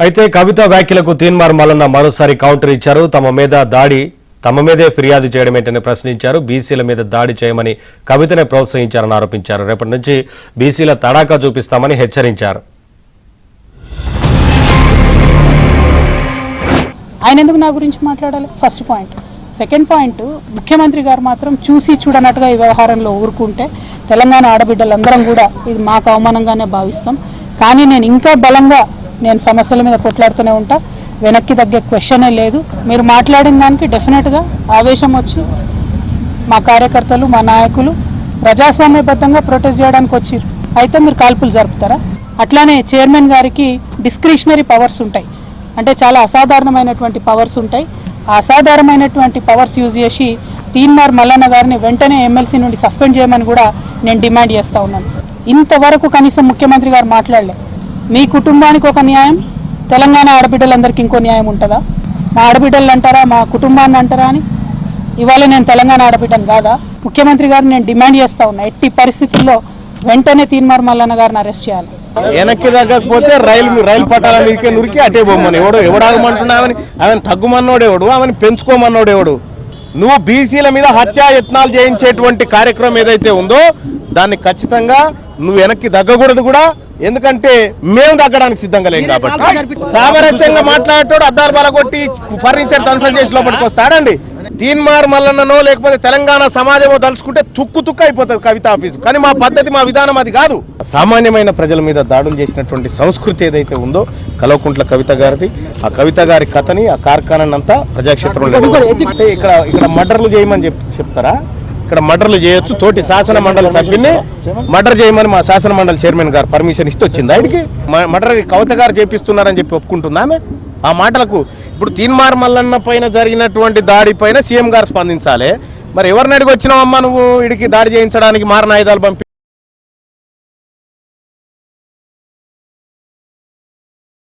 అయితే కవిత వ్యాఖ్యలకు తీన్మార్ మల్లన్న మరోసారి కౌంటర్ ఇచ్చారు. తమ మీదే ఫిర్యాదు చేయడమేంటని ప్రశ్నించారు. బీసీల మీద దాడి చేయమని కవితనే ప్రోత్సహించారని ఆరోపించారు. రేపటి నుంచి బీసీల తడాకా చూపిస్తామని హెచ్చరించారు. ఆయన ఎందుకు నా గురించి మాట్లాడాలి? First point. సెకండ్ పాయింట్, ముఖ్యమంత్రి గారు మాత్రం చూసి చూడనట్టుగా ఈ వ్యవహారంలో ఊరుకుంటే తెలంగాణ ఆడబిడ్డలందరం కూడా ఇది మాకు అవమానంగానే భావిస్తాం. కానీ నేను ఇంకా బలంగా సమస్యల మీద కొట్లాడుతూనే ఉంటా. వెనక్కి తగ్గే క్వశ్చనే లేదు. మీరు మాట్లాడిన దానికి డెఫినెట్గా ఆవేశం వచ్చి మా కార్యకర్తలు, మా నాయకులు ప్రజాస్వామ్యబద్ధంగా ప్రొటెస్ట్ చేయడానికి వచ్చారు. అయితే మీరు కాల్పులు జరుపుతారా? అట్లానే చైర్మన్ గారికి డిస్క్రిషనరీ పవర్స్ ఉంటాయి, అంటే చాలా అసాధారణమైనటువంటి పవర్స్ ఉంటాయి. ఆ అసాధారణమైనటువంటి పవర్స్ యూజ్ చేసి తీన్మార్ మల్లన్న గారిని వెంటనే ఎమ్మెల్సీ నుండి సస్పెండ్ చేయమని కూడా నేను డిమాండ్ చేస్తూ ఉన్నాను. ఇంతవరకు కనీసం ముఖ్యమంత్రి గారు మాట్లాడలే. మీ కుటుంబానికి ఒక న్యాయం, తెలంగాణ ఆడబిడ్డలందరికీ ఇంకో న్యాయం ఉంటుందా? మా ఆడబిడ్డలు అంటారా, మా కుటుంబాన్ని అంటారా అని? ఇవాళ నేను తెలంగాణ ఆడబిడ్డను కాదా? ముఖ్యమంత్రి గారిని నేను డిమాండ్ చేస్తూ ఉన్నా, ఎట్టి పరిస్థితుల్లో వెంటనే తీన్మార్ మల్లన్న గారిని అరెస్ట్ చేయాలి. వెనక్కి తగ్గకపోతే రైలు పట్టాల మీదకే నురికి అటే బొమ్మని ఎవడాగమంటున్నావని ఆమెను తగ్గుమన్నోడు ఎవడు, ఆమెను పెంచుకోమన్నోడు ఎవడు? నువ్వు బీసీల మీద హత్యాయత్నాలు చేయించేటువంటి కార్యక్రమం ఏదైతే ఉందో దాన్ని ఖచ్చితంగా నువ్వు వెనక్కి తగ్గకూడదు కూడా. ఎందుకంటే మేము తగ్గడానికి సిద్ధంగా లేం కాబట్టి. సామరస్యంగా మాట్లాడేటోడు అద్దాలు బలగొట్టి ఫర్నిచర్ ధ్వంసం చేసి లోపలికి వస్తాడండి. తీన్మార్ మల్లన్ననో లేకపోతే తెలంగాణ సమాజమో తలుచుకుంటే తుక్కు అయిపోతుంది కవిత ఆఫీసు. కానీ మా పద్ధతి, మా విధానం అది కాదు. సామాన్యమైన ప్రజల మీద దాడులు చేసినటువంటి సంస్కృతి ఏదైతే ఉందో కల్వకుంట్ల కవిత గారిది, ఆ కవిత గారి కథని, ఆ కార్ఖానాన్ని అంతా ప్రజాక్షేత్రంలో ఇక్కడ మర్డర్లు చేయమని చెప్తారా? ఇక్కడ మర్డర్లు చేయొచ్చు. తోటి శాసన మండలి సభ్యుని మర్డర్ చేయమని మా శాసన మండలి చైర్మన్ గారు పర్మిషన్ ఇస్తే వచ్చింది. ఆయనకి మర్డర్ కవిత గారు చేపిస్తున్నారని చెప్పి ఒప్పుకుంటుందా ఆమె? ఆ మాటలకు ఇప్పుడు తీన్మార్ మల్లన్న పైన జరిగినటువంటి దాడి పైన సీఎం గారు స్పందించాలి. మరి ఎవరిని అడిగి వచ్చినావమ్మా నువ్వు ఇడికి దాడి చేయించడానికి మారణ ఆయుధాలు పంపి?